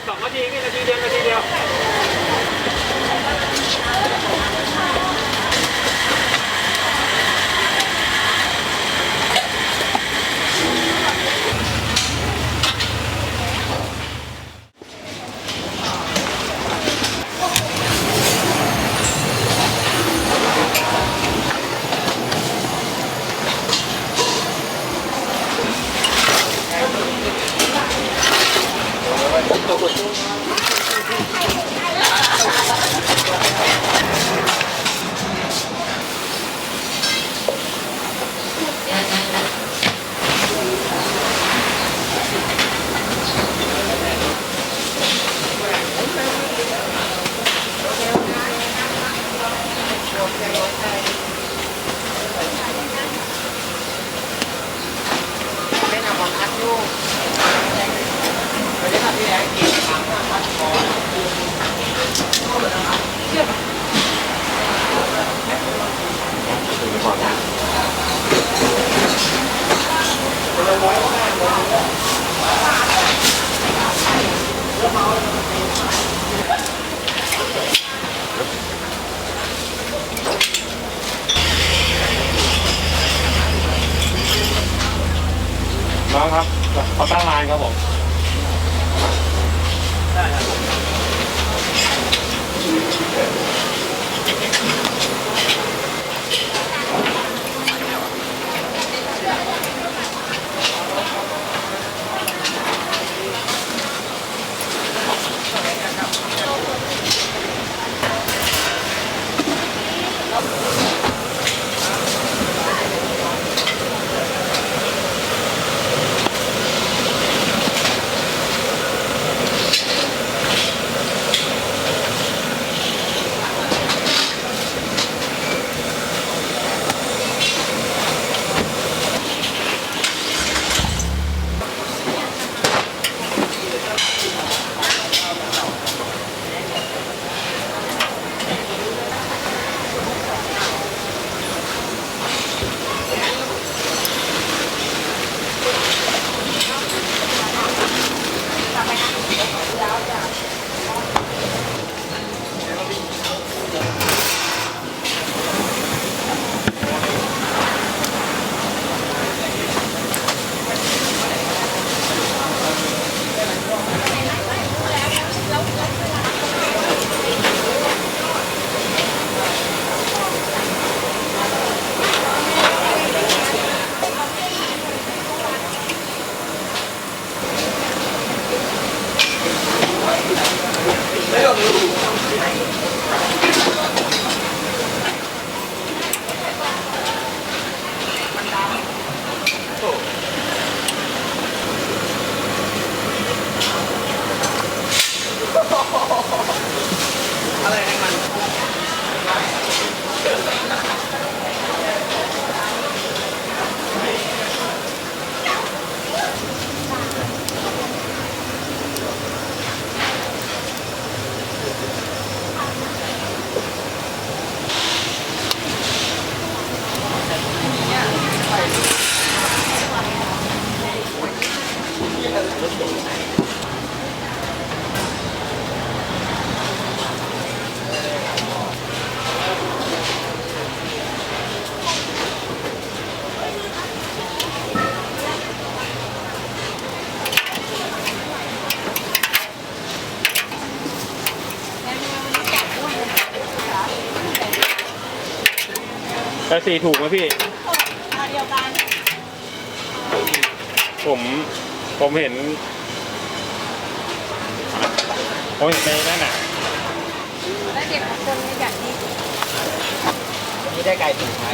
2 นาทีนี่นาทีเดียวน้องครับเขาตั้งร้านครับผมแต่สีถูกไหมพี่เดียวกันผมเห็นในนั่นน่ะแล้วเด็กบางคนไม่อยากนี่นี่ได้ไก่ถูกไหม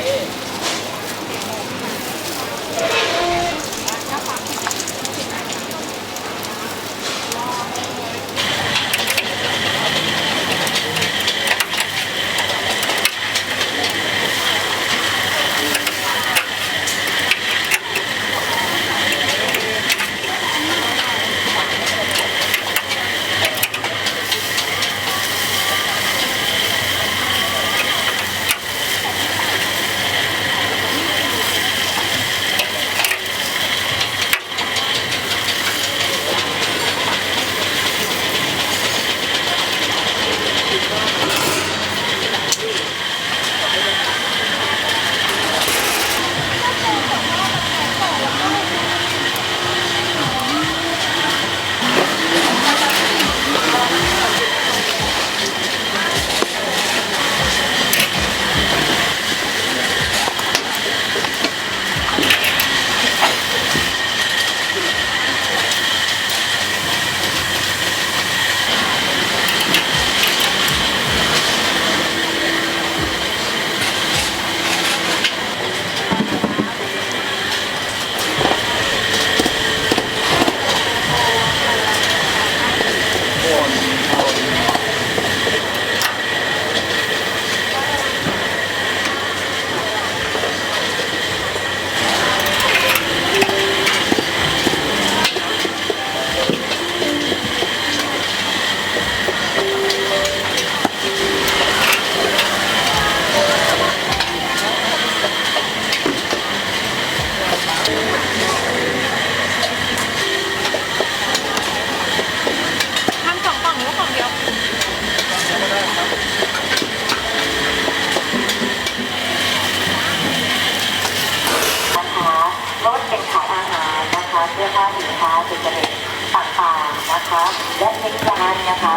นะคะและในการนะคะ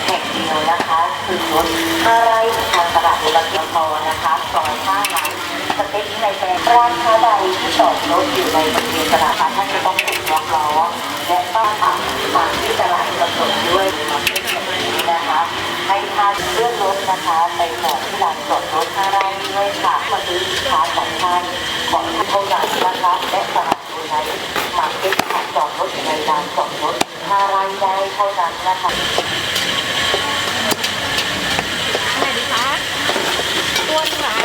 แห่งเดียวนะคะคือรถอะไรทางตลาดบุรพานะคะซอย5 ล้านสเต็กในแปลงร้านค้าใดที่จอดรถอยู่ในบริเวณตลาดท่านจะต้องถูกล็อกล้อและป้ายปักตามที่ตลาดกำหนดด้วยนะคะให้ท่านเลื่อนรถนะคะไปจอดที่ลานจอดรถ5 ไร่ด้วยค่ะมาซื้อสินค้าของท่านเท่านั้นนะคะและตลาดบุรพามาเก็ตจอดรถในลานจอดรถ5 ไร่ได้เท่านั้นนะคะ อะไรดีคะตัวหนึ่งเหรอ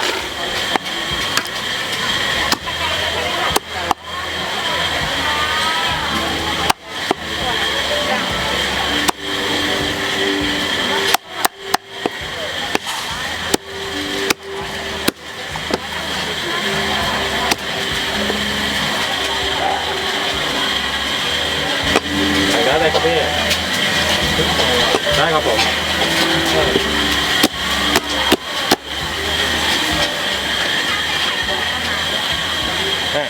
ได้เลยครับพี่ได้ครับผมได้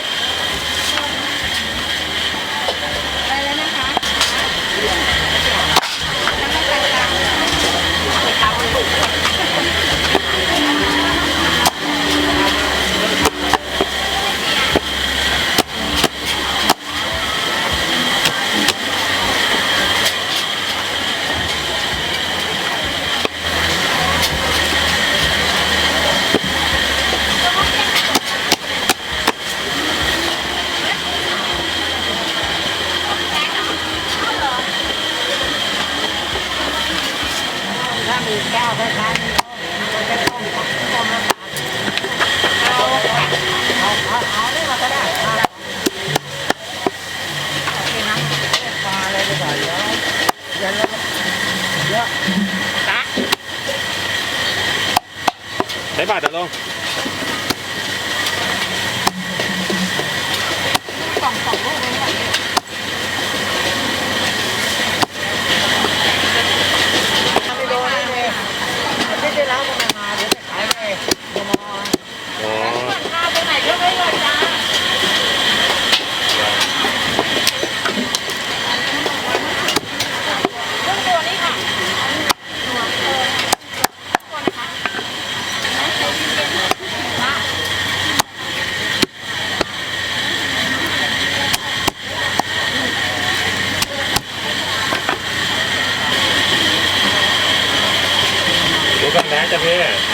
ได้แล้วนะคะน้ำมันกลางๆเอาลูก ถ้ามีแก้วคล้ายๆนี้เราจะต้มน้ำตาลเอาได้มาก็ได้โอเคน้ำปลาอะไรไปก่อนเดี๋ยวเยอะตะ ใช้บาทเดี๋ยวลง สองลูกเลยค่ะไม่โดนเลยไม่ได้แล้วก็ไม่มาเดี๋ยวจะขายไปโมโม อ๋อ ก่อนข้าวไปไหนก็ไม่ก่อนจ้าเรื่องตัวนี้ค่ะตัวนะคะนะ ดูกันนะจ๊ะพี่